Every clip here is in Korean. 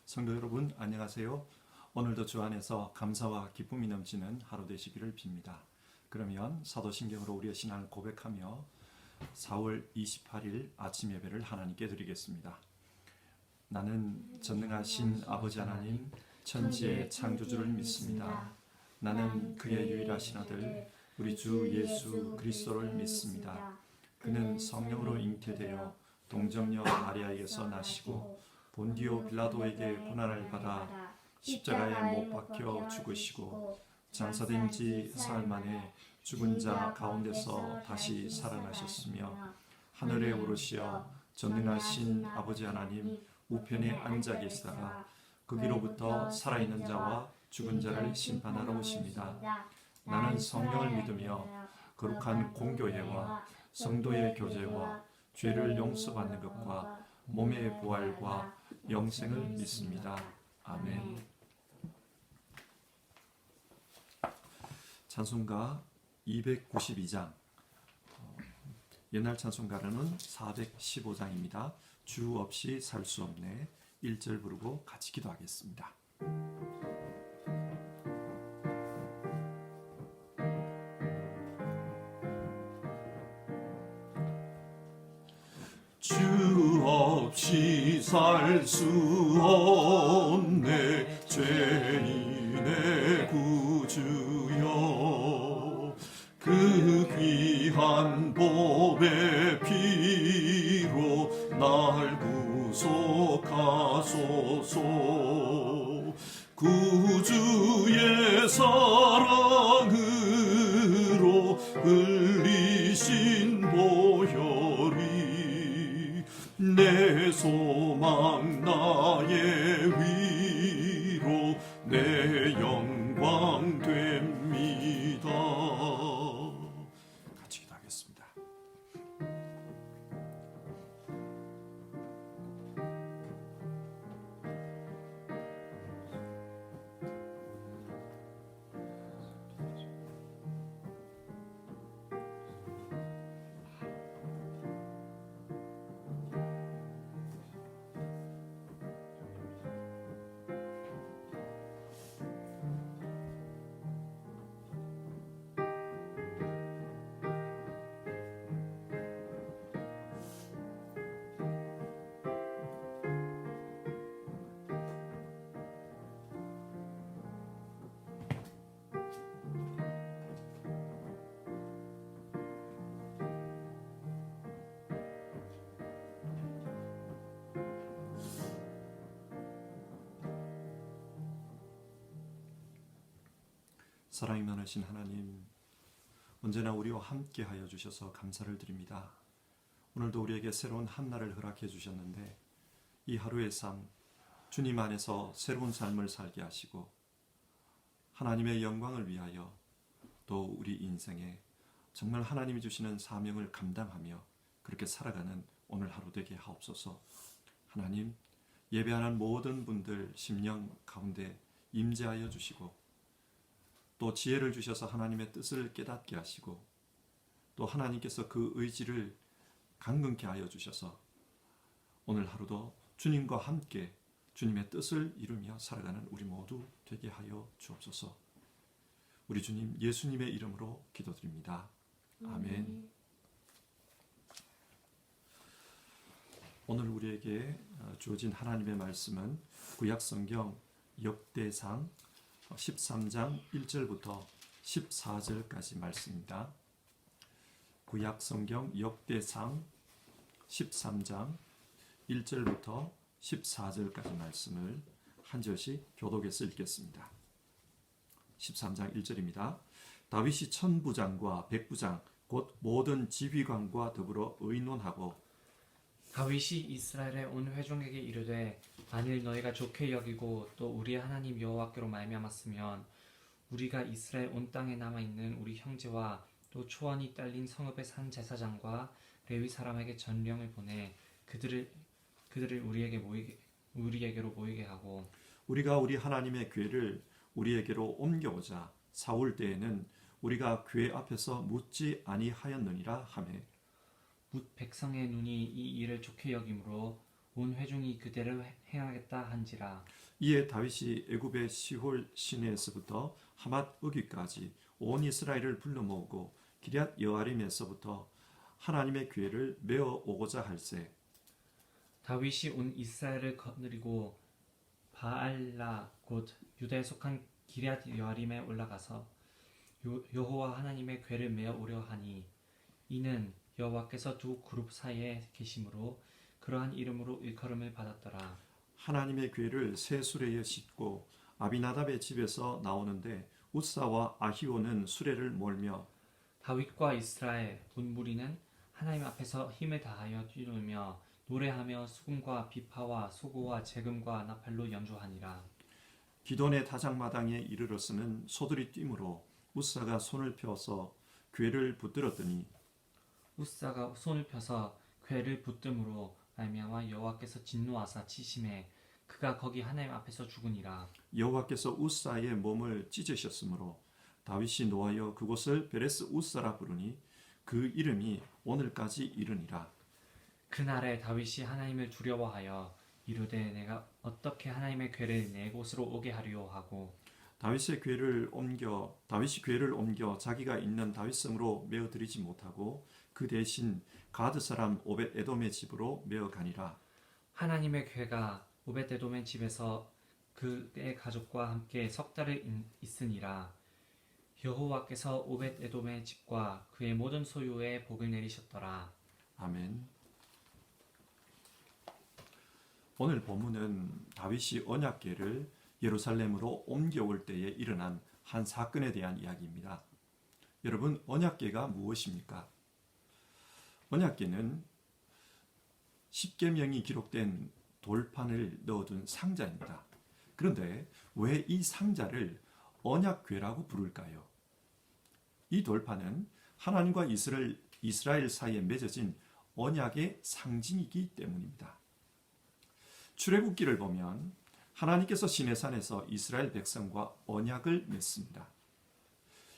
성도 여러분 안녕하세요. 오늘도 주 안에서 감사와 기쁨이 넘치는 하루 되시기를 빕니다. 그러면 사도신경으로 우리의 신앙을 고백하며 4월 28일 아침 예배를 하나님께 드리겠습니다. 나는 전능하신 아버지 하나님 천지의 창조주를 믿습니다. 나는 그의 유일하신 아들 우리 주 예수 그리스도를 믿습니다. 그는 성령으로 잉태되어 동정녀 마리아에게서 나시고 본디오 빌라도에게 고난을 받아 십자가에 못 박혀 죽으시고 장사된 지 사흘 만에 죽은 자 가운데서 다시 살아나셨으며 하늘에 오르시어 전능하신 아버지 하나님 우편에 앉아 계시다가 거기로부터 살아있는 자와 죽은 자를 심판하러 오십니다. 나는 성령을 믿으며 거룩한 공교회와 성도의 교제와 죄를 용서받는 것과 몸의 부활과 영생을 믿습니다. 아멘. 찬송가 292장, 옛날 찬송가로는 415장입니다. 주 없이 살 수 없네. 1절 부르고 같이 기도하겠습니다. 주 없이 살 수 없네. 죄인의 구주여, 그 귀한 보배 피로 날 구속하소서. 구주의 사랑으로 흘리신 보혈이 내 소망 나의 위로 내 영광 됩니다. 같이 기도하겠습니다. 사랑이 많으신 하나님, 언제나 우리와 함께 하여 주셔서 감사를 드립니다. 오늘도 우리에게 새로운 한날을 허락해 주셨는데 이 하루의 삶, 주님 안에서 새로운 삶을 살게 하시고 하나님의 영광을 위하여 또 우리 인생에 정말 하나님이 주시는 사명을 감당하며 그렇게 살아가는 오늘 하루 되게 하옵소서. 하나님, 예배하는 모든 분들 심령 가운데 임재하여 주시고 또 지혜를 주셔서 하나님의 뜻을 깨닫게 하시고 또 하나님께서 그 의지를 강건케 하여 주셔서 오늘 하루도 주님과 함께 주님의 뜻을 이루며 살아가는 우리 모두 되게 하여 주옵소서. 우리 주님 예수님의 이름으로 기도드립니다. 아멘. 오늘 우리에게 주어진 하나님의 말씀은 구약성경 역대상 13장 1절부터 14절까지 말씀입니다. 구약성경 역대상 13장 1절부터 14절까지 말씀을 한 절씩 교독해서 읽겠습니다. 13장 1절입니다. 다윗이 천부장과 백부장 곧 모든 지휘관과 더불어 의논하고 다윗이 이스라엘의 온 회중에게 이르되 만일 너희가 좋게 여기고 또 우리 하나님 여호와께로 말미암았으면 우리가 이스라엘 온 땅에 남아 있는 우리 형제와 또 초원이 딸린 성읍의 산 제사장과 레위 사람에게 전령을 보내 그들을 우리에게로 모이게 하고 우리가 우리 하나님의 궤를 우리에게로 옮겨오자. 사울 때에는 우리가 궤 앞에서 묻지 아니하였느니라 하매 뭇 백성의 눈이 이 일을 좋게 여김으로 온 회중이 그대로 행하겠다 한지라. 이에 다윗이 애굽의 시홀 시내에서부터 하맛 으기까지 온 이스라엘을 불러 모으고 기럇 여아림에서부터 하나님의 교회를 메어 오고자 할세. 다윗이 온 이스라엘을 거느리고 바알라 곧 유다에 속한 기럇 여아림에 올라가서 여호와 하나님의 궤를 메어 오려 하니 이는 여호와께서 두 그룹 사이에 계심으로 그러한 이름으로 일컬음을 받았더라. 하나님의 궤를 새 수레에 싣고 아비나답의 집에서 나오는데 우사와 아히오는 수레를 몰며 다윗과 이스라엘 온 무리는 하나님 앞에서 힘을 다하여 뛰놀며 노래하며 수금과 비파와 소고와 재금과 나팔로 연주하니라. 기돈의 다장마당에 이르러서는 소들이 뛰므로 우사가 손을 펴서 궤를 붙들었더니 우사가 손을 펴서 궤를 붙듦으로 말미암아 여호와께서 진노하사 치심에 그가 거기 하나님 앞에서 죽으니라. 여호와께서 우사의 몸을 찢으셨으므로 다윗이 노하여 그곳을 베레스 우사라 부르니 그 이름이 오늘까지 이르니라. 그날에 다윗이 하나님을 두려워하여 이르되 내가 어떻게 하나님의 궤를 내 곳으로 오게 하리요 하고 다윗이 궤를 옮겨 자기가 있는 다윗성으로 메어 드리지 못하고 그 대신 가드 사람 오벳 에돔의 집으로 메어 가니라. 하나님의 궤가 오벳에돔의 집에서 그의 가족과 함께 석 달을 있으니라. 여호와께서 오벳에돔의 집과 그의 모든 소유에 복을 내리셨더라. 아멘. 오늘 본문은 다윗이 언약궤를 예루살렘으로 옮겨올 때에 일어난 한 사건에 대한 이야기입니다. 여러분, 언약궤가 무엇입니까? 언약궤는 십계명이 기록된 돌판을 넣어둔 상자입니다. 그런데 왜 이 상자를 언약궤라고 부를까요? 이 돌판은 하나님과 이스라엘 사이에 맺어진 언약의 상징이기 때문입니다. 출애굽기를 보면 하나님께서 시내산에서 이스라엘 백성과 언약을 맺습니다.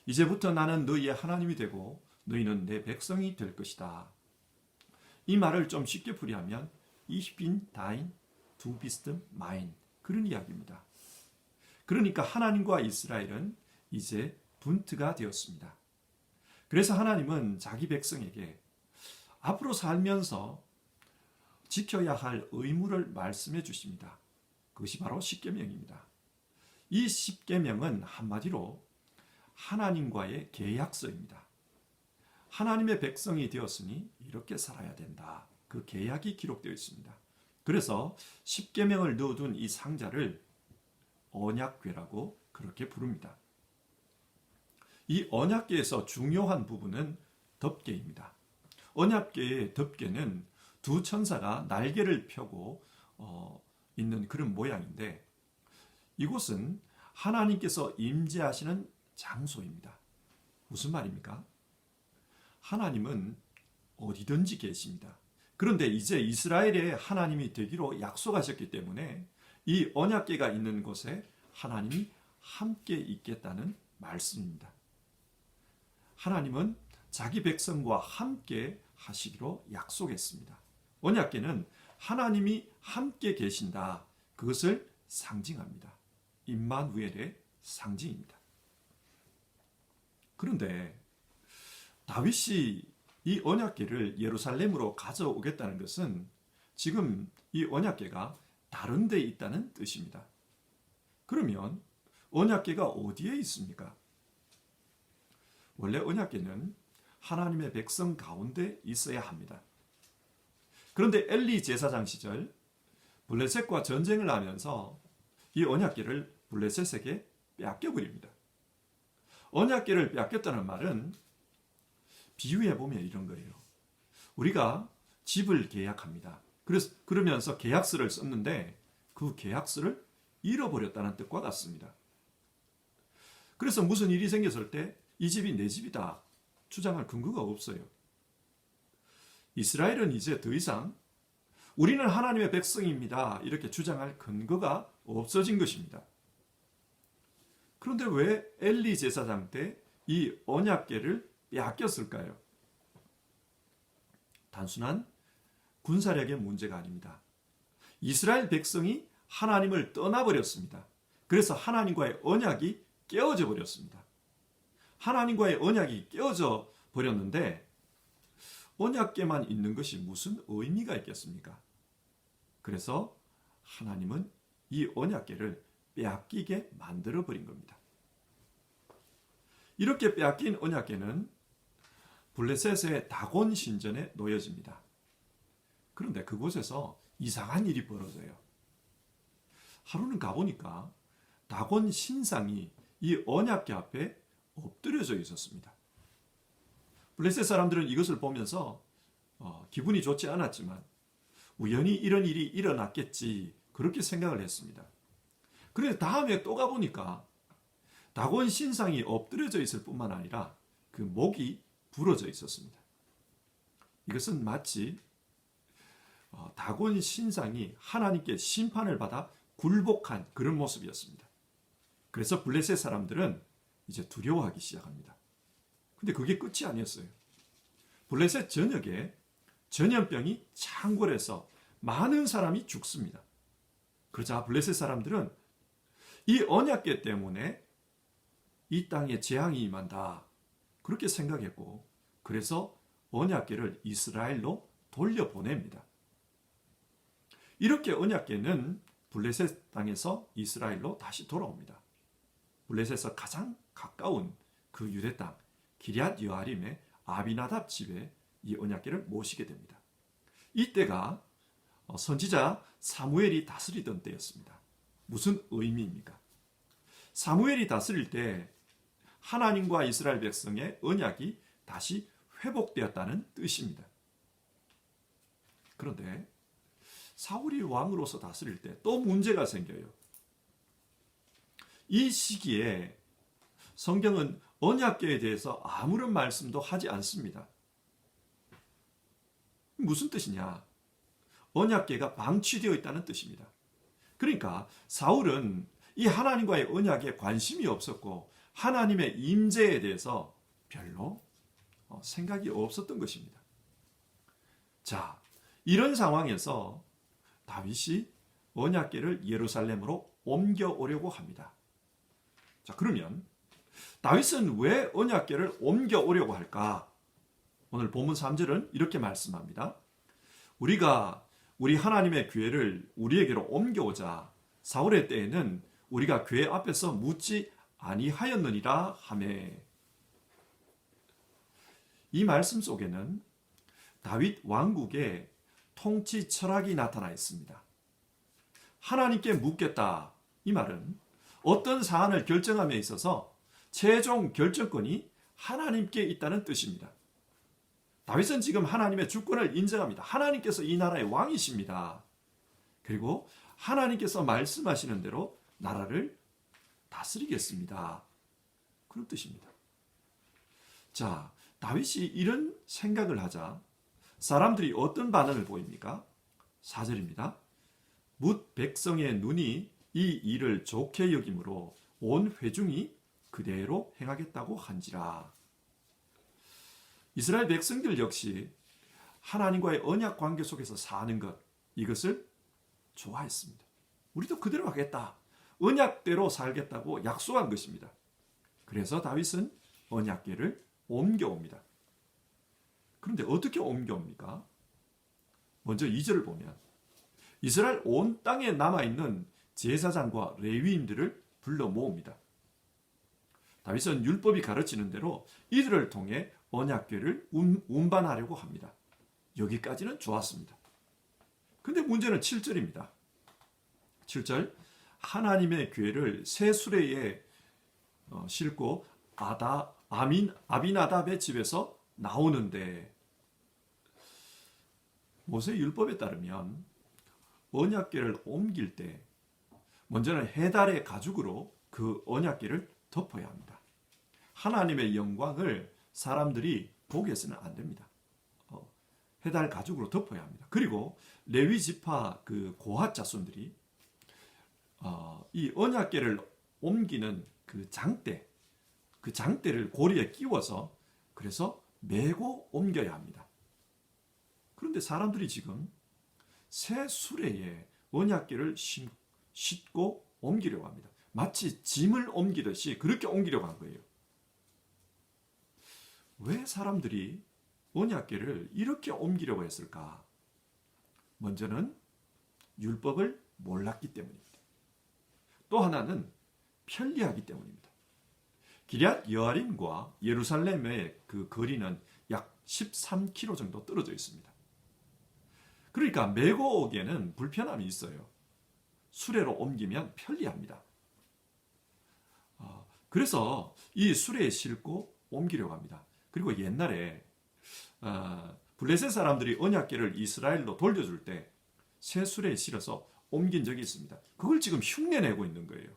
이제부터 나는 너희의 하나님이 되고 너희는 내 백성이 될 것이다. 이 말을 좀 쉽게 풀이하면 Ich bin dein, du bist mein 그런 이야기입니다. 그러니까 하나님과 이스라엘은 이제 분트가 되었습니다. 그래서 하나님은 자기 백성에게 앞으로 살면서 지켜야 할 의무를 말씀해 주십니다. 그것이 바로 십계명입니다. 이 십계명은 한마디로 하나님과의 계약서입니다. 하나님의 백성이 되었으니 이렇게 살아야 된다. 그 계약이 기록되어 있습니다. 그래서 십계명을 넣어둔 이 상자를 언약궤라고 그렇게 부릅니다. 이 언약궤에서 중요한 부분은 덮개입니다. 언약궤의 덮개는 두 천사가 날개를 펴고 있는 그런 모양인데 이곳은 하나님께서 임재하시는 장소입니다. 무슨 말입니까? 하나님은 어디든지 계십니다. 그런데 이제 이스라엘의 하나님이 되기로 약속하셨기 때문에 이 언약궤가 있는 곳에 하나님이 함께 있겠다는 말씀입니다. 하나님은 자기 백성과 함께 하시기로 약속했습니다. 언약궤는 하나님이 함께 계신다. 그것을 상징합니다. 임마누엘의 상징입니다. 그런데 다윗이 이 언약궤를 예루살렘으로 가져오겠다는 것은 지금 이 언약궤가 다른 데 있다는 뜻입니다. 그러면 언약궤가 어디에 있습니까? 원래 언약궤는 하나님의 백성 가운데 있어야 합니다. 그런데 엘리 제사장 시절 블레셋과 전쟁을 하면서 이 언약궤를 블레셋에게 뺏겨버립니다. 언약궤를 뺏겼다는 말은 비유해 보면 이런 거예요. 우리가 집을 계약합니다. 그러면서 계약서를 썼는데 그 계약서를 잃어버렸다는 뜻과 같습니다. 그래서 무슨 일이 생겼을 때 이 집이 내 집이다 주장할 근거가 없어요. 이스라엘은 이제 더 이상 우리는 하나님의 백성입니다 이렇게 주장할 근거가 없어진 것입니다. 그런데 왜 엘리 제사장 때 이 언약궤를 빼앗겼을까요? 단순한 군사력의 문제가 아닙니다. 이스라엘 백성이 하나님을 떠나버렸습니다. 그래서 하나님과의 언약이 깨어져 버렸습니다. 하나님과의 언약이 깨어져 버렸는데 언약궤만 있는 것이 무슨 의미가 있겠습니까? 그래서 하나님은 이 언약궤를 빼앗기게 만들어 버린 겁니다. 이렇게 빼앗긴 언약궤는 블레셋의 다곤 신전에 놓여집니다. 그런데 그곳에서 이상한 일이 벌어져요. 하루는 가보니까 다곤 신상이 이 언약궤 앞에 엎드려져 있었습니다. 블레셋 사람들은 이것을 보면서 기분이 좋지 않았지만 우연히 이런 일이 일어났겠지 그렇게 생각을 했습니다. 그런데 다음에 또 가보니까 다곤 신상이 엎드려져 있을 뿐만 아니라 그 목이 부러져 있었습니다. 이것은 마치 다곤 신상이 하나님께 심판을 받아 굴복한 그런 모습이었습니다. 그래서 블레셋 사람들은 이제 두려워하기 시작합니다. 근데 그게 끝이 아니었어요. 블레셋 전역에 전염병이 창궐해서 많은 사람이 죽습니다. 그러자 블레셋 사람들은 이 언약궤 때문에 이 땅에 재앙이 임한다. 그렇게 생각했고 그래서 언약궤를 이스라엘로 돌려보냅니다. 이렇게 언약궤는 블레셋 땅에서 이스라엘로 다시 돌아옵니다. 블레셋에서 가장 가까운 그 유대 땅 기럇 여아림의 아비나답 집에 이 언약궤를 모시게 됩니다. 이때가 선지자 사무엘이 다스리던 때였습니다. 무슨 의미입니까? 사무엘이 다스릴 때 하나님과 이스라엘 백성의 언약이 다시 회복되었다는 뜻입니다. 그런데 사울이 왕으로서 다스릴 때 또 문제가 생겨요. 이 시기에 성경은 언약궤에 대해서 아무런 말씀도 하지 않습니다. 무슨 뜻이냐? 언약궤가 방치되어 있다는 뜻입니다. 그러니까 사울은 이 하나님과의 언약에 관심이 없었고 하나님의 임재에 대해서 별로 생각이 없었던 것입니다. 자, 이런 상황에서 다윗이 언약궤를 예루살렘으로 옮겨오려고 합니다. 자, 그러면 다윗은 왜 언약궤를 옮겨오려고 할까? 오늘 본문 3절은 이렇게 말씀합니다. 우리가 우리 하나님의 궤를 우리에게로 옮겨오자 사울의 때에는 우리가 궤 앞에서 묻지 아니하였느니라 하매. 이 말씀 속에는 다윗 왕국의 통치 철학이 나타나 있습니다. 하나님께 묻겠다. 이 말은 어떤 사안을 결정함에 있어서 최종 결정권이 하나님께 있다는 뜻입니다. 다윗은 지금 하나님의 주권을 인정합니다. 하나님께서 이 나라의 왕이십니다. 그리고 하나님께서 말씀하시는 대로 나라를 다스리겠습니다. 그런 뜻입니다. 자, 다윗이 이런 생각을 하자 사람들이 어떤 반응을 보입니까? 4절입니다. 뭇 백성의 눈이 이 일을 좋게 여김으로 온 회중이 그대로 행하겠다고 한지라. 이스라엘 백성들 역시 하나님과의 언약 관계 속에서 사는 것, 이것을 좋아했습니다. 우리도 그대로 하겠다. 언약대로 살겠다고 약속한 것입니다. 그래서 다윗은 언약궤를 옮겨옵니다. 그런데 어떻게 옮겨옵니까? 먼저 2절을 보면 이스라엘 온 땅에 남아있는 제사장과 레위인들을 불러 모읍니다. 다윗은 율법이 가르치는 대로 이들을 통해 언약궤를 운반하려고 합니다. 여기까지는 좋았습니다. 근데 문제는 7절입니다. 7절 하나님의 궤를 새 수레에 싣고 아비나답의 집에서 나오는데 모세 율법에 따르면 언약궤를 옮길 때 먼저는 해달의 가죽으로 그 언약궤를 덮어야 합니다. 하나님의 영광을 사람들이 보게 해서는 안 됩니다. 해달 가죽으로 덮어야 합니다. 그리고 레위 지파 그 고핫 자손들이 이 언약궤를 옮기는 그 장대를 고리에 끼워서 그래서 메고 옮겨야 합니다. 그런데 사람들이 지금 새 수레에 언약궤를 싣고 옮기려고 합니다. 마치 짐을 옮기듯이 그렇게 옮기려고 한 거예요. 왜 사람들이 언약궤를 이렇게 옮기려고 했을까? 먼저는 율법을 몰랐기 때문입니다. 또 하나는 편리하기 때문입니다. 기럇 여아림과 예루살렘의 그 거리는 약 13km 정도 떨어져 있습니다. 그러니까 메고 오기에는 불편함이 있어요. 수레로 옮기면 편리합니다. 그래서 이 수레에 싣고 옮기려고 합니다. 그리고 옛날에 블레셋 사람들이 언약궤를 이스라엘로 돌려줄 때 새 수레에 실어서 옮긴 적이 있습니다. 그걸 지금 흉내내고 있는 거예요.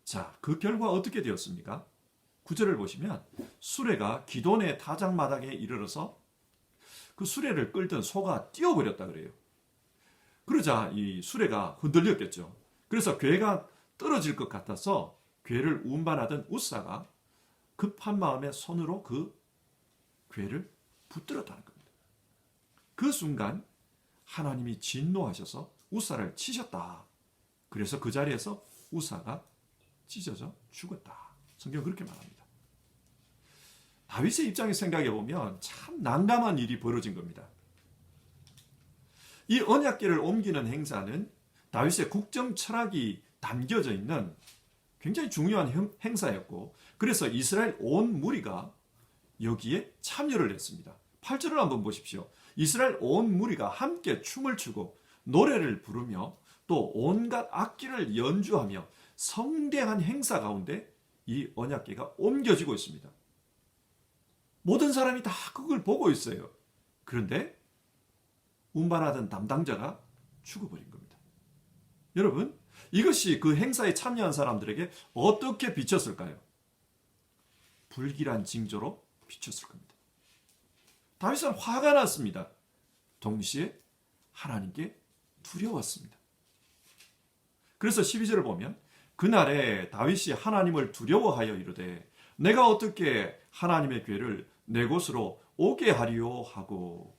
자, 그 결과 어떻게 되었습니까? 9절을 보시면 수레가 기돈의 타작마당에 이르러서 그 수레를 끌던 소가 뛰어버렸다 그래요. 그러자 이 수레가 흔들렸겠죠. 그래서 궤가 떨어질 것 같아서 궤를 운반하던 우사가 급한 마음에 손으로 그 궤를 붙들었다는 겁니다. 그 순간 하나님이 진노하셔서 우사를 치셨다. 그래서 그 자리에서 우사가 찢어져 죽었다. 성경은 그렇게 말합니다. 다윗의 입장에서 생각해 보면 참 난감한 일이 벌어진 겁니다. 이 언약궤를 옮기는 행사는 다윗의 국정 철학이 담겨져 있는 굉장히 중요한 행사였고, 그래서 이스라엘 온 무리가 여기에 참여를 했습니다. 8절을 한번 보십시오. 이스라엘 온 무리가 함께 춤을 추고 노래를 부르며 또 온갖 악기를 연주하며 성대한 행사 가운데 이 언약궤가 옮겨지고 있습니다. 모든 사람이 다 그걸 보고 있어요. 그런데 운반하던 담당자가 죽어버린 겁니다. 여러분, 이것이 그 행사에 참여한 사람들에게 어떻게 비쳤을까요? 불길한 징조로 비쳤을 겁니다. 다윗은 화가 났습니다. 동시에 하나님께 두려웠습니다. 그래서 12절을 보면 그날에 다윗이 하나님을 두려워하여 이르되 내가 어떻게 하나님의 궤를 내 곳으로 오게 하리요 하고.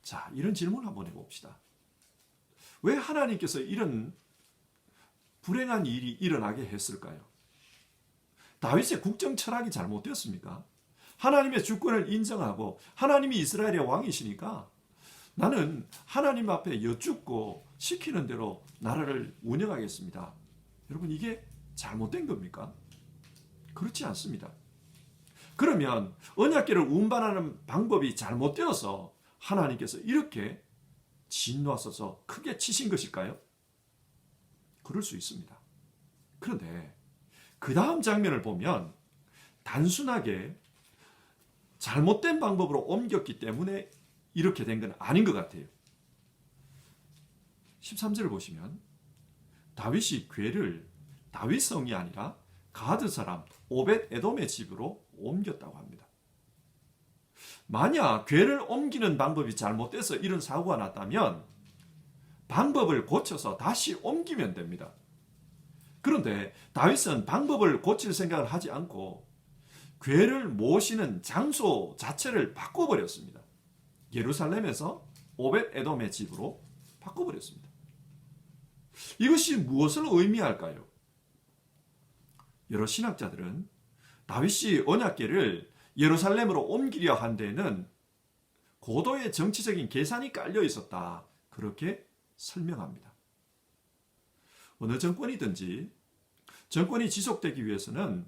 자, 이런 질문을 한번 해봅시다. 왜 하나님께서 이런 불행한 일이 일어나게 했을까요? 다윗의 국정 철학이 잘못되었습니까? 하나님의 주권을 인정하고 하나님이 이스라엘의 왕이시니까 나는 하나님 앞에 여쭙고 시키는 대로 나라를 운영하겠습니다. 여러분, 이게 잘못된 겁니까? 그렇지 않습니다. 그러면 언약궤를 운반하는 방법이 잘못되어서 하나님께서 이렇게 진노하셔서 크게 치신 것일까요? 그럴 수 있습니다. 그런데 그 다음 장면을 보면 단순하게 잘못된 방법으로 옮겼기 때문에 이렇게 된 건 아닌 것 같아요. 13절을 보시면 다윗이 궤를 다윗 성이 아니라 가드 사람 오벳 에돔의 집으로 옮겼다고 합니다. 만약 궤를 옮기는 방법이 잘못돼서 이런 사고가 났다면 방법을 고쳐서 다시 옮기면 됩니다. 그런데 다윗은 방법을 고칠 생각을 하지 않고 궤를 모시는 장소 자체를 바꿔버렸습니다. 예루살렘에서 오벳 에돔의 집으로 바꿔버렸습니다. 이것이 무엇을 의미할까요? 여러 신학자들은 다윗이 언약궤를 예루살렘으로 옮기려 한 데는 고도의 정치적인 계산이 깔려 있었다. 그렇게 설명합니다. 어느 정권이든지 정권이 지속되기 위해서는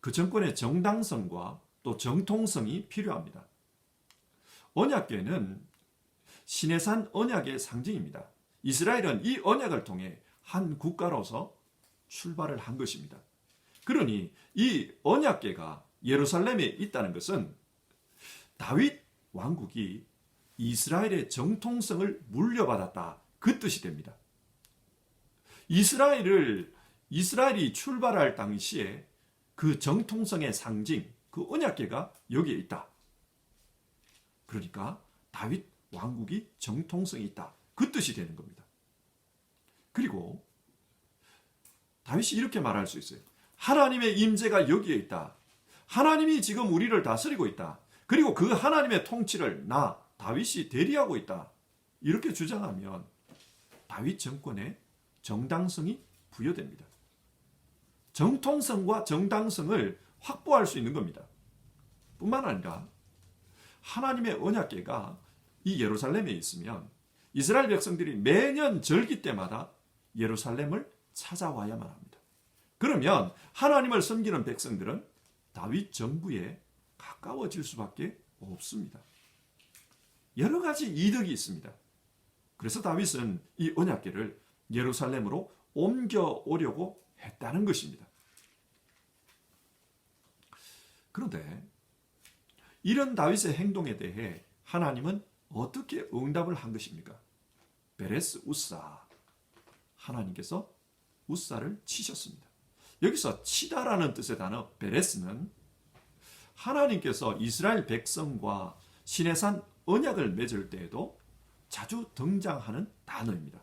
그 정권의 정당성과 또 정통성이 필요합니다. 언약궤는 시내산 언약의 상징입니다. 이스라엘은 이 언약을 통해 한 국가로서 출발을 한 것입니다. 그러니 이 언약궤가 예루살렘에 있다는 것은 다윗 왕국이 이스라엘의 정통성을 물려받았다. 그 뜻이 됩니다. 이스라엘이 출발할 당시에 그 정통성의 상징, 그 언약궤가 여기에 있다. 그러니까 다윗 왕국이 정통성이 있다. 그 뜻이 되는 겁니다. 그리고 다윗이 이렇게 말할 수 있어요. 하나님의 임재가 여기에 있다. 하나님이 지금 우리를 다스리고 있다. 그리고 그 하나님의 통치를 나 다윗이 대리하고 있다. 이렇게 주장하면 다윗 정권의 정당성이 부여됩니다. 정통성과 정당성을 확보할 수 있는 겁니다. 뿐만 아니라 하나님의 언약궤가 이 예루살렘에 있으면 이스라엘 백성들이 매년 절기 때마다 예루살렘을 찾아와야만 합니다. 그러면 하나님을 섬기는 백성들은 다윗 정부에 가까워질 수밖에 없습니다. 여러 가지 이득이 있습니다. 그래서 다윗은 이 언약궤를 예루살렘으로 옮겨오려고 했다는 것입니다. 그런데 이런 다윗의 행동에 대해 하나님은 어떻게 응답을 한 것입니까? 베레스 우사, 하나님께서 우사를 치셨습니다. 여기서 치다라는 뜻의 단어 베레스는 하나님께서 이스라엘 백성과 시내산 언약을 맺을 때에도 자주 등장하는 단어입니다.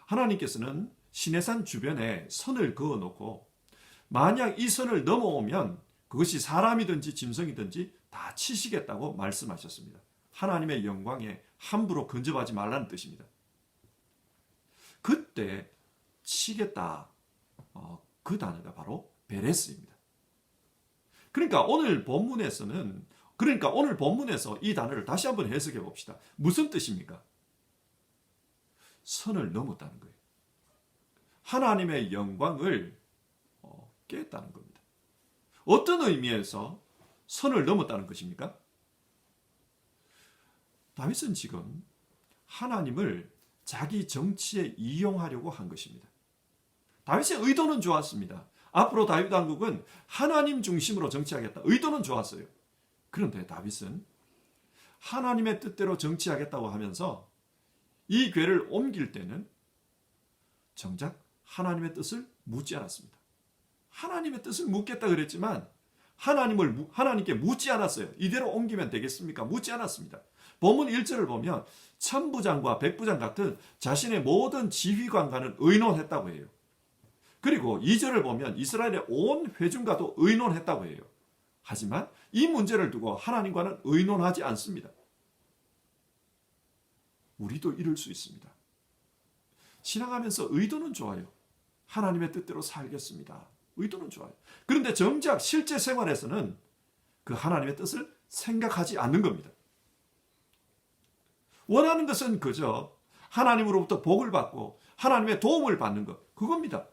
하나님께서는 시내산 주변에 선을 그어놓고 만약 이 선을 넘어오면 그것이 사람이든지 짐승이든지 다 치시겠다고 말씀하셨습니다. 하나님의 영광에 함부로 근접하지 말라는 뜻입니다. 그때 치겠다, 그 단어가 바로 베레스입니다. 그러니까 오늘 본문에서 이 단어를 다시 한번 해석해 봅시다. 무슨 뜻입니까? 선을 넘었다는 거예요. 하나님의 영광을 깼다는 겁니다. 어떤 의미에서 선을 넘었다는 것입니까? 다윗은 지금 하나님을 자기 정치에 이용하려고 한 것입니다. 다윗의 의도는 좋았습니다. 앞으로 다윗 왕국은 하나님 중심으로 정치하겠다. 의도는 좋았어요. 그런데 다윗은 하나님의 뜻대로 정치하겠다고 하면서 이 궤를 옮길 때는 정작 하나님의 뜻을 묻지 않았습니다. 하나님의 뜻을 묻겠다 그랬지만 하나님께 묻지 않았어요. 이대로 옮기면 되겠습니까? 묻지 않았습니다. 본문 1절을 보면 천부장과 백부장 같은 자신의 모든 지휘관과는 의논했다고 해요. 그리고 2절을 보면 이스라엘의 온 회중과도 의논했다고 해요. 하지만 이 문제를 두고 하나님과는 의논하지 않습니다. 우리도 이럴 수 있습니다. 신앙하면서 의도는 좋아요. 하나님의 뜻대로 살겠습니다. 의도는 좋아요. 그런데 정작 실제 생활에서는 그 하나님의 뜻을 생각하지 않는 겁니다. 원하는 것은 그저 하나님으로부터 복을 받고 하나님의 도움을 받는 것, 그겁니다.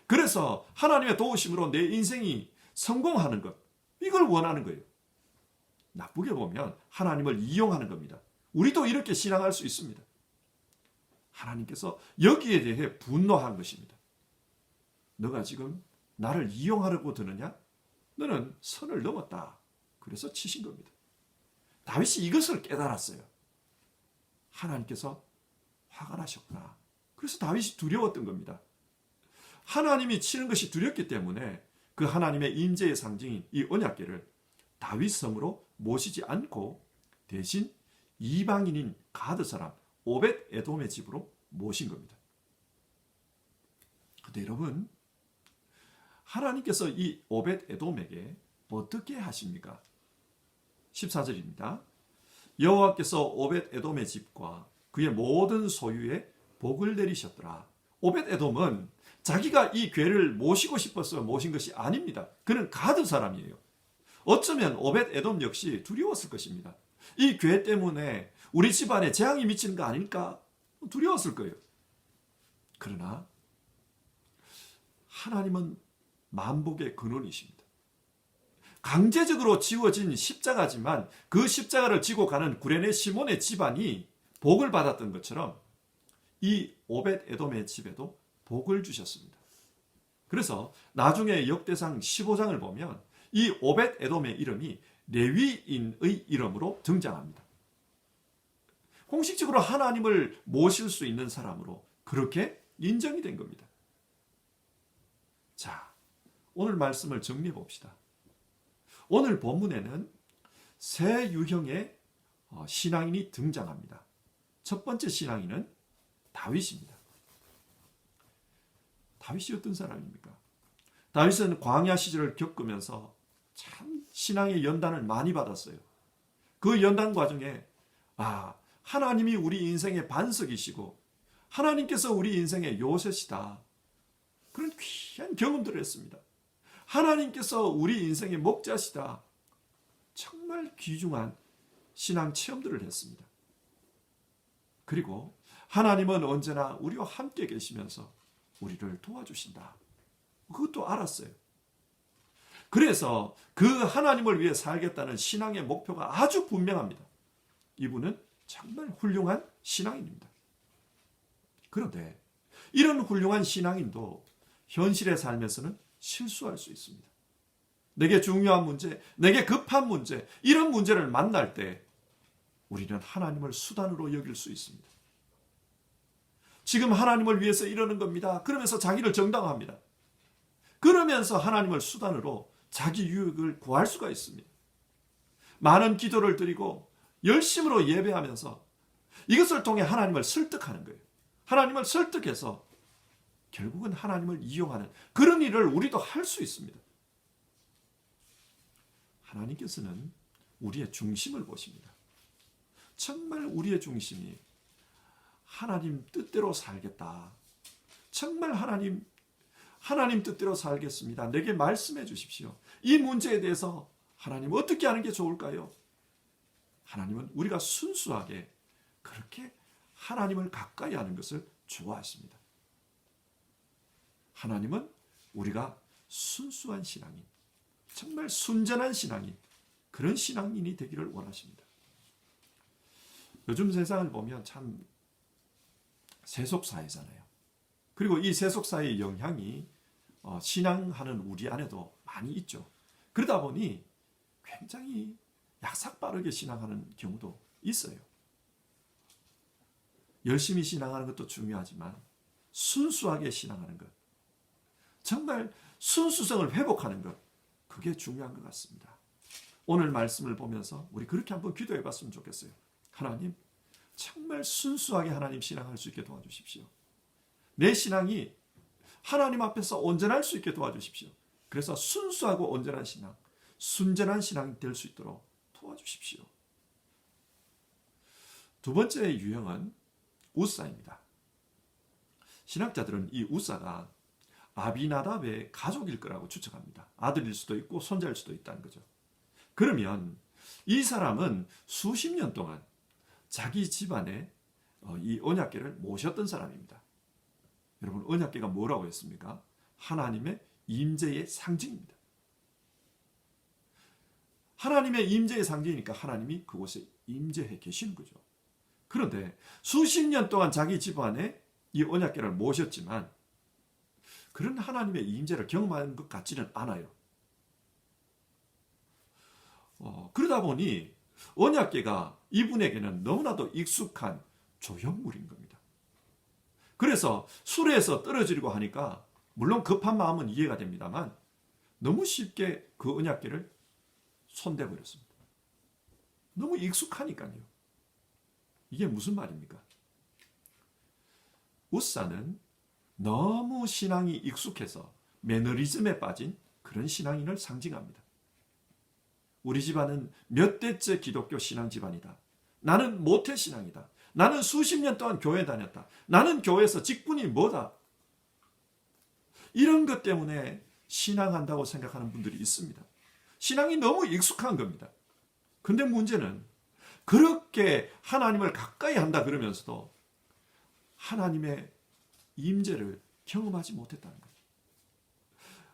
그래서 하나님의 도우심으로 내 인생이 성공하는 것, 이걸 원하는 거예요. 나쁘게 보면 하나님을 이용하는 겁니다. 우리도 이렇게 신앙할 수 있습니다. 하나님께서 여기에 대해 분노한 것입니다. 너가 지금 나를 이용하려고 드느냐? 너는 선을 넘었다. 그래서 치신 겁니다. 다윗이 이것을 깨달았어요. 하나님께서 화가 나셨구나. 그래서 다윗이 두려웠던 겁니다. 하나님이 치는 것이 두렵기 때문에 그 하나님의 임재의 상징인 이 언약궤를 다윗 성으로 모시지 않고 대신 이방인인 가드 사람 오벳 에돔의 집으로 모신 겁니다. 그런데 여러분, 하나님께서 이 오벳 에돔에게 어떻게 하십니까? 14절입니다. 여호와께서 오벳 에돔의 집과 그의 모든 소유에 복을 내리셨더라. 오벳 에돔은 자기가 이 궤를 모시고 싶어서 모신 것이 아닙니다. 그는 가드 사람이에요. 어쩌면 오벳 에돔 역시 두려웠을 것입니다. 이 궤 때문에 우리 집안에 재앙이 미치는 거 아닐까? 두려웠을 거예요. 그러나 하나님은 만복의 근원이십니다. 강제적으로 지워진 십자가지만 그 십자가를 지고 가는 구레네 시몬의 집안이 복을 받았던 것처럼 이 오벳 에돔의 집에도 복을 주셨습니다. 그래서 나중에 역대상 15장을 보면 이 오벳 에돔의 이름이 레위인의 이름으로 등장합니다. 공식적으로 하나님을 모실 수 있는 사람으로 그렇게 인정이 된 겁니다. 자, 오늘 말씀을 정리해 봅시다. 오늘 본문에는 세 유형의 신앙인이 등장합니다. 첫 번째 신앙인은 다윗입니다. 다윗이 어떤 사람입니까? 다윗은 광야 시절을 겪으면서 참 신앙의 연단을 많이 받았어요. 그 연단 과정에 하나님이 우리 인생의 반석이시고 하나님께서 우리 인생의 요새시다. 그런 귀한 경험들을 했습니다. 하나님께서 우리 인생의 목자시다. 정말 귀중한 신앙 체험들을 했습니다. 그리고 하나님은 언제나 우리와 함께 계시면서 우리를 도와주신다. 그것도 알았어요. 그래서 그 하나님을 위해 살겠다는 신앙의 목표가 아주 분명합니다. 이분은 정말 훌륭한 신앙인입니다. 그런데 이런 훌륭한 신앙인도 현실의 삶에서는 실수할 수 있습니다. 내게 중요한 문제, 내게 급한 문제, 이런 문제를 만날 때 우리는 하나님을 수단으로 여길 수 있습니다. 지금 하나님을 위해서 이러는 겁니다. 그러면서 자기를 정당화합니다. 그러면서 하나님을 수단으로 자기 유익을 구할 수가 있습니다. 많은 기도를 드리고 열심으로 예배하면서 이것을 통해 하나님을 설득하는 거예요. 하나님을 설득해서 결국은 하나님을 이용하는 그런 일을 우리도 할 수 있습니다. 하나님께서는 우리의 중심을 보십니다. 정말 우리의 중심이 하나님 뜻대로 살겠다. 정말 하나님 뜻대로 살겠습니다. 내게 말씀해 주십시오. 이 문제에 대해서 하나님 어떻게 하는 게 좋을까요? 하나님은 우리가 순수하게 그렇게 하나님을 가까이 하는 것을 좋아하십니다. 하나님은 우리가 순수한 신앙인, 정말 순전한 신앙인, 그런 신앙인이 되기를 원하십니다. 요즘 세상을 보면 참 세속사회잖아요. 그리고 이 세속사회의 영향이 신앙하는 우리 안에도 많이 있죠. 그러다 보니 굉장히 약삭빠르게 신앙하는 경우도 있어요. 열심히 신앙하는 것도 중요하지만 순수하게 신앙하는 것, 정말 순수성을 회복하는 것, 그게 중요한 것 같습니다. 오늘 말씀을 보면서 우리 그렇게 한번 기도해 봤으면 좋겠어요. 하나님, 정말 순수하게 하나님 신앙할 수 있게 도와주십시오. 내 신앙이 하나님 앞에서 온전할 수 있게 도와주십시오. 그래서 순수하고 온전한 신앙, 순전한 신앙이 될 수 있도록 도와주십시오. 두 번째 유형은 우사입니다. 신학자들은 이 우사가 아비나답의 가족일 거라고 추측합니다. 아들일 수도 있고 손자일 수도 있다는 거죠. 그러면 이 사람은 수십 년 동안 자기 집안에 이 언약궤를 모셨던 사람입니다. 여러분, 언약궤가 뭐라고 했습니까? 하나님의 임재의 상징입니다. 하나님의 임재의 상징이니까 하나님이 그곳에 임재해 계시는 거죠. 그런데 수십 년 동안 자기 집안에 이 언약궤를 모셨지만 그런 하나님의 임재를 경험한 것 같지는 않아요. 그러다 보니 언약궤가 이분에게는 너무나도 익숙한 조형물인 겁니다. 그래서 수레에서 떨어지려고 하니까 물론 급한 마음은 이해가 됩니다만 너무 쉽게 그 언약궤를 손대버렸습니다. 너무 익숙하니까요. 이게 무슨 말입니까? 우사는 너무 신앙이 익숙해서 매너리즘에 빠진 그런 신앙인을 상징합니다. 우리 집안은 몇 대째 기독교 신앙 집안이다. 나는 모태 신앙이다. 나는 수십 년 동안 교회 다녔다. 나는 교회에서 직분이 뭐다. 이런 것 때문에 신앙한다고 생각하는 분들이 있습니다. 신앙이 너무 익숙한 겁니다. 근데 문제는 그렇게 하나님을 가까이 한다 그러면서도 하나님의 임재를 경험하지 못했다는 거예요.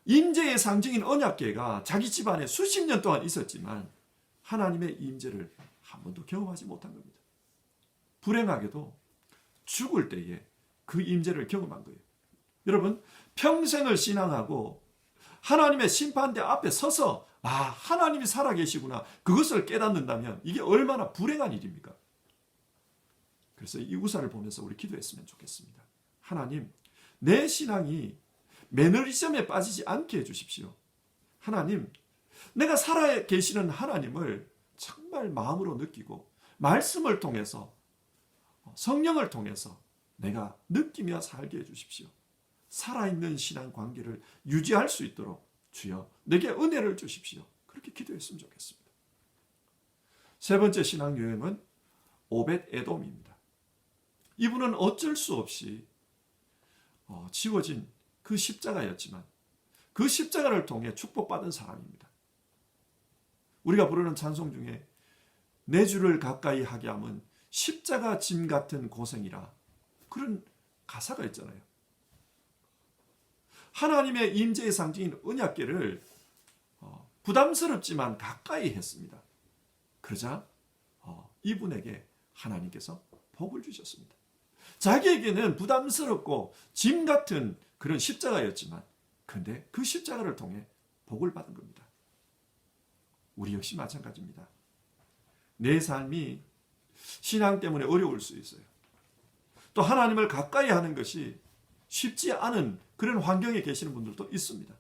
임재의 상징인 언약궤가 자기 집안에 수십 년 동안 있었지만 하나님의 임재를 한 번도 경험하지 못한 겁니다. 불행하게도 죽을 때에 그 임재를 경험한 거예요. 여러분, 평생을 신앙하고 하나님의 심판대 앞에 서서 하나님이 살아계시구나, 그것을 깨닫는다면 이게 얼마나 불행한 일입니까? 그래서 이 우사를 보면서 우리 기도했으면 좋겠습니다. 하나님, 내 신앙이 매너리즘에 빠지지 않게 해주십시오. 하나님, 내가 살아계시는 하나님을 정말 마음으로 느끼고 말씀을 통해서, 성령을 통해서 내가 느끼며 살게 해주십시오. 살아있는 신앙 관계를 유지할 수 있도록 주여 내게 은혜를 주십시오. 그렇게 기도했으면 좋겠습니다. 세 번째 신앙 유형은 오벳 에돔입니다. 이분은 어쩔 수 없이 지워진 그 십자가였지만 그 십자가를 통해 축복받은 사람입니다. 우리가 부르는 찬송 중에 내 주를 가까이 하게 함은 십자가 짐 같은 고생이라, 그런 가사가 있잖아요. 하나님의 임재의 상징인 언약궤를 부담스럽지만 가까이 했습니다. 그러자 이분에게 하나님께서 복을 주셨습니다. 자기에게는 부담스럽고 짐 같은 그런 십자가였지만 그런데 그 십자가를 통해 복을 받은 겁니다. 우리 역시 마찬가지입니다. 내 삶이 신앙 때문에 어려울 수 있어요. 또 하나님을 가까이 하는 것이 쉽지 않은 그런 환경에 계시는 분들도 있습니다.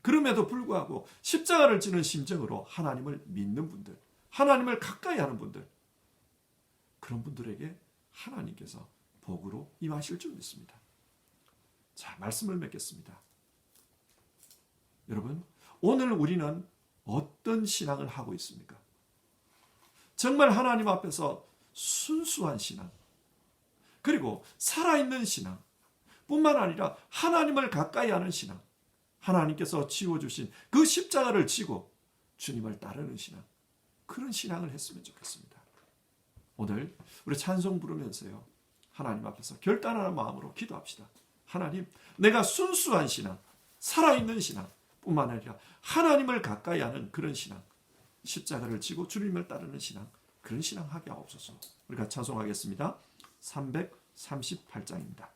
그럼에도 불구하고 십자가를 지는 심정으로 하나님을 믿는 분들, 하나님을 가까이 하는 분들, 그런 분들에게 하나님께서 복으로 임하실 줄 믿습니다. 자, 말씀을 맺겠습니다. 여러분, 오늘 우리는 어떤 신앙을 하고 있습니까? 정말 하나님 앞에서 순수한 신앙, 그리고 살아있는 신앙, 뿐만 아니라 하나님을 가까이 하는 신앙, 하나님께서 지워주신 그 십자가를 지고 주님을 따르는 신앙, 그런 신앙을 했으면 좋겠습니다. 오늘 우리 찬송 부르면서요, 하나님 앞에서 결단하는 마음으로 기도합시다. 하나님, 내가 순수한 신앙, 살아있는 신앙 뿐만 아니라 하나님을 가까이 하는 그런 신앙, 십자가를 지고 주님을 따르는 신앙, 그런 신앙 하게 하옵소서. 우리가 찬송하겠습니다. 338장입니다.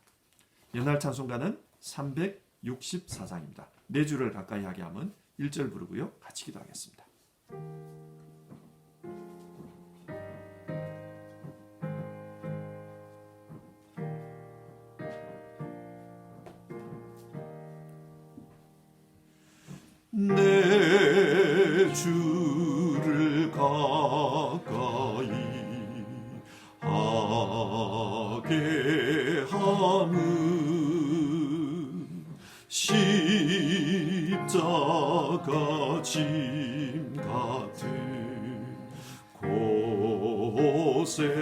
옛날 찬송가는 364장입니다. 내 주를 가까이 하게 함은 1절 부르고요, 같이 기도하겠습니다. 내 주를 가까이 하게 함은 십자가 짐 같은 고생이나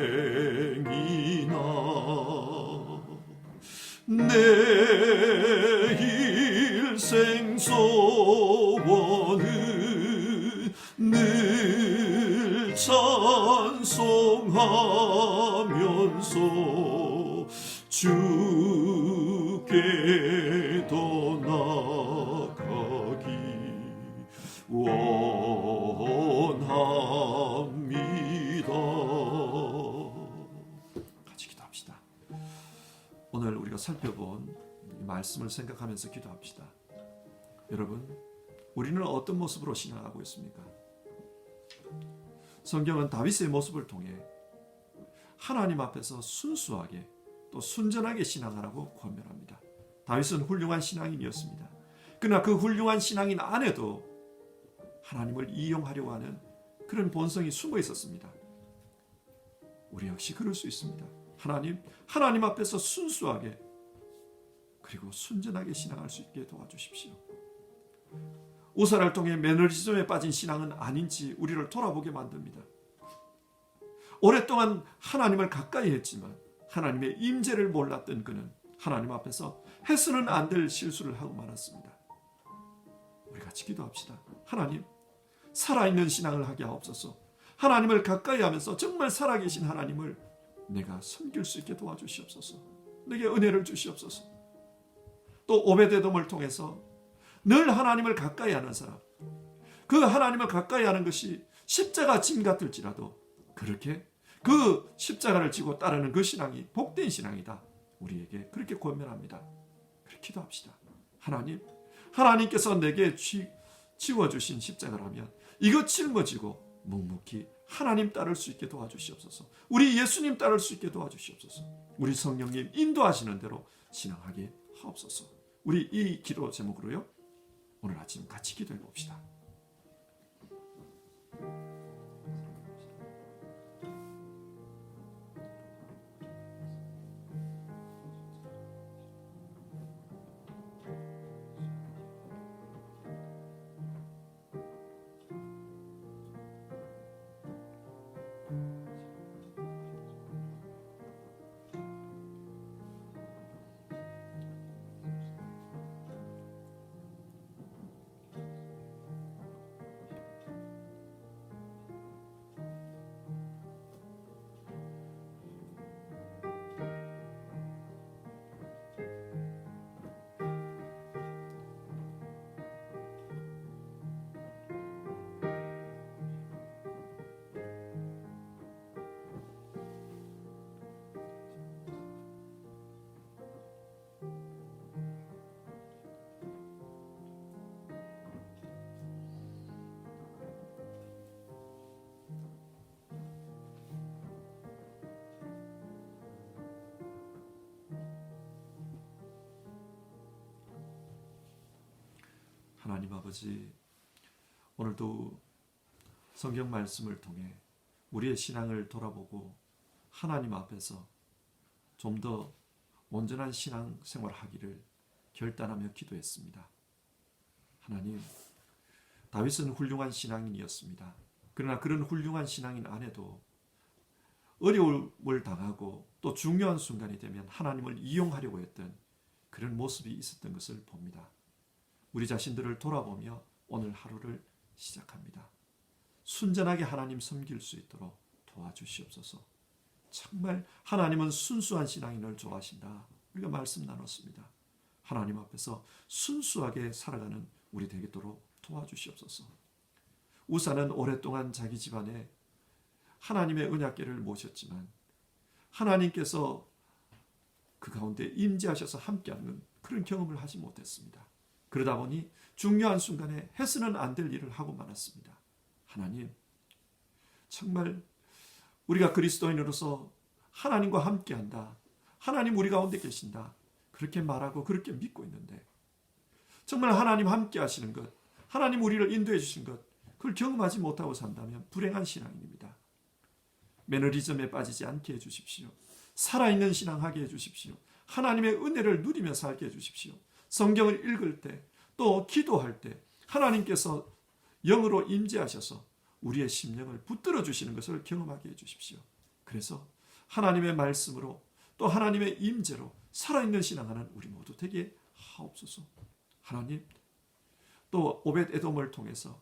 내 일생 소원은 늘 찬송하면서 주께도 나가기 원합니다. 같이 기도합시다. 오늘 우리가 살펴본 이 말씀을 생각하면서 기도합시다. 여러분, 우리는 어떤 모습으로 신앙하고 있습니까? 성경은 다윗의 모습을 통해 하나님 앞에서 순수하게 또 순전하게 신앙하라고 권면합니다. 다윗은 훌륭한 신앙인이었습니다. 그러나 그 훌륭한 신앙인 안에도 하나님을 이용하려고 하는 그런 본성이 숨어 있었습니다. 우리 역시 그럴 수 있습니다. 하나님 앞에서 순수하게 그리고 순전하게 신앙할 수 있게 도와주십시오. 우사를 통해 매너리즘에 빠진 신앙은 아닌지 우리를 돌아보게 만듭니다. 오랫동안 하나님을 가까이 했지만 하나님의 임재를 몰랐던 그는 하나님 앞에서 해서는 안 될 실수를 하고 말았습니다. 우리 같이 기도합시다. 하나님, 살아있는 신앙을 하게 하옵소서. 하나님을 가까이 하면서 정말 살아계신 하나님을 내가 섬길 수 있게 도와주시옵소서. 내게 은혜를 주시옵소서. 또 오베데돔을 통해서 늘 하나님을 가까이 하는 사람, 그 하나님을 가까이 하는 것이 십자가 짐 같을지라도 그렇게 그 십자가를 지고 따르는 그 신앙이 복된 신앙이다. 우리에게 그렇게 권면합니다. 그렇게 기도합시다. 하나님께서 내게 지워주신 십자가라면 이거 짊어지고 묵묵히 하나님 따를 수 있게 도와주시옵소서. 우리 예수님 따를 수 있게 도와주시옵소서. 우리 성령님 인도하시는 대로 신앙하게 하옵소서. 우리 이 기도 제목으로요, 오늘 아침 같이 기도해 봅시다. 하나님 아버지, 오늘도 성경 말씀을 통해 우리의 신앙을 돌아보고 하나님 앞에서 좀 더 온전한 신앙 생활하기를 결단하며 기도했습니다. 하나님, 다윗은 훌륭한 신앙인이었습니다. 그러나 그런 훌륭한 신앙인 안에도 어려움을 당하고 또 중요한 순간이 되면 하나님을 이용하려고 했던 그런 모습이 있었던 것을 봅니다. 우리 자신들을 돌아보며 오늘 하루를 시작합니다. 순전하게 하나님 섬길 수 있도록 도와주시옵소서. 정말 하나님은 순수한 신앙인을 좋아하신다. 우리가 말씀 나눴습니다. 하나님 앞에서 순수하게 살아가는 우리 되겠도록 도와주시옵소서. 우사는 오랫동안 자기 집안에 하나님의 언약궤를 모셨지만 하나님께서 그 가운데 임재하셔서 함께하는 그런 경험을 하지 못했습니다. 그러다 보니 중요한 순간에 해서는 안 될 일을 하고 말았습니다. 하나님, 정말 우리가 그리스도인으로서 하나님과 함께한다. 하나님 우리 가운데 계신다. 그렇게 말하고 그렇게 믿고 있는데 정말 하나님 함께 하시는 것, 하나님 우리를 인도해 주신 것, 그걸 경험하지 못하고 산다면 불행한 신앙인입니다. 매너리즘에 빠지지 않게 해주십시오. 살아있는 신앙하게 해주십시오. 하나님의 은혜를 누리며 살게 해주십시오. 성경을 읽을 때 또 기도할 때 하나님께서 영으로 임재하셔서 우리의 심령을 붙들어 주시는 것을 경험하게 해주십시오. 그래서 하나님의 말씀으로 또 하나님의 임재로 살아있는 신앙하는 우리 모두 되게 하옵소서. 하나님, 또 오벳 에돔을 통해서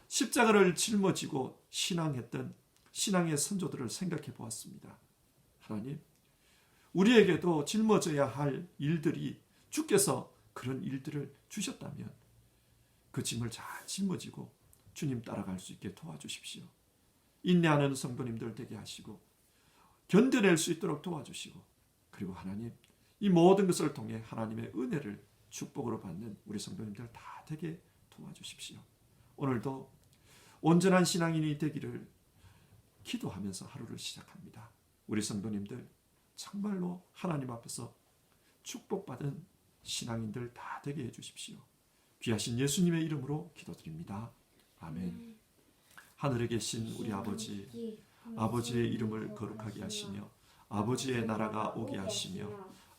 십자가를 짊어지고 신앙했던 신앙의 선조들을 생각해 보았습니다. 하나님, 우리에게도 짊어져야 할 일들이 주께서 그런 일들을 주셨다면 그 짐을 잘 짊어지고 주님 따라갈 수 있게 도와주십시오. 인내하는 성도님들 되게 하시고 견뎌낼 수 있도록 도와주시고, 그리고 하나님, 이 모든 것을 통해 하나님의 은혜를 축복으로 받는 우리 성도님들 다 되게 도와주십시오. 오늘도 온전한 신앙인이 되기를 기도하면서 하루를 시작합니다. 우리 성도님들 정말로 하나님 앞에서 축복받은 신앙인들 다 되게 해주십시오. 귀하신 예수님의 이름으로 기도드립니다. 아멘. 하늘에 계신 우리 아버지, 아버지의 이름을 거룩하게 하시며 아버지의 나라가 오게 하시며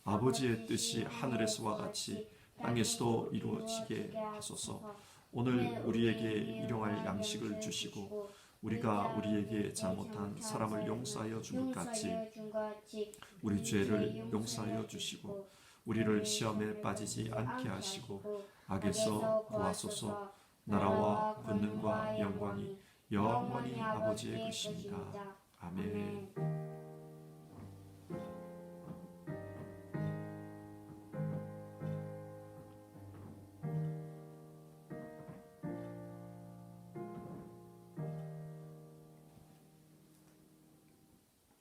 아버지의 뜻이 하늘에서와 같이 땅에서도 이루어지게 하소서. 오늘 우리에게 일용할 양식을 주시고 우리가 우리에게 잘못한 사람을 용서하여 준 것 같이 우리 죄를 용서하여 주시고 우리를 시험에 빠지지 않게 하시고 악에서 구하소서. 나라와 권능과 영광이 영원히 아버지의 것입니다. 아멘.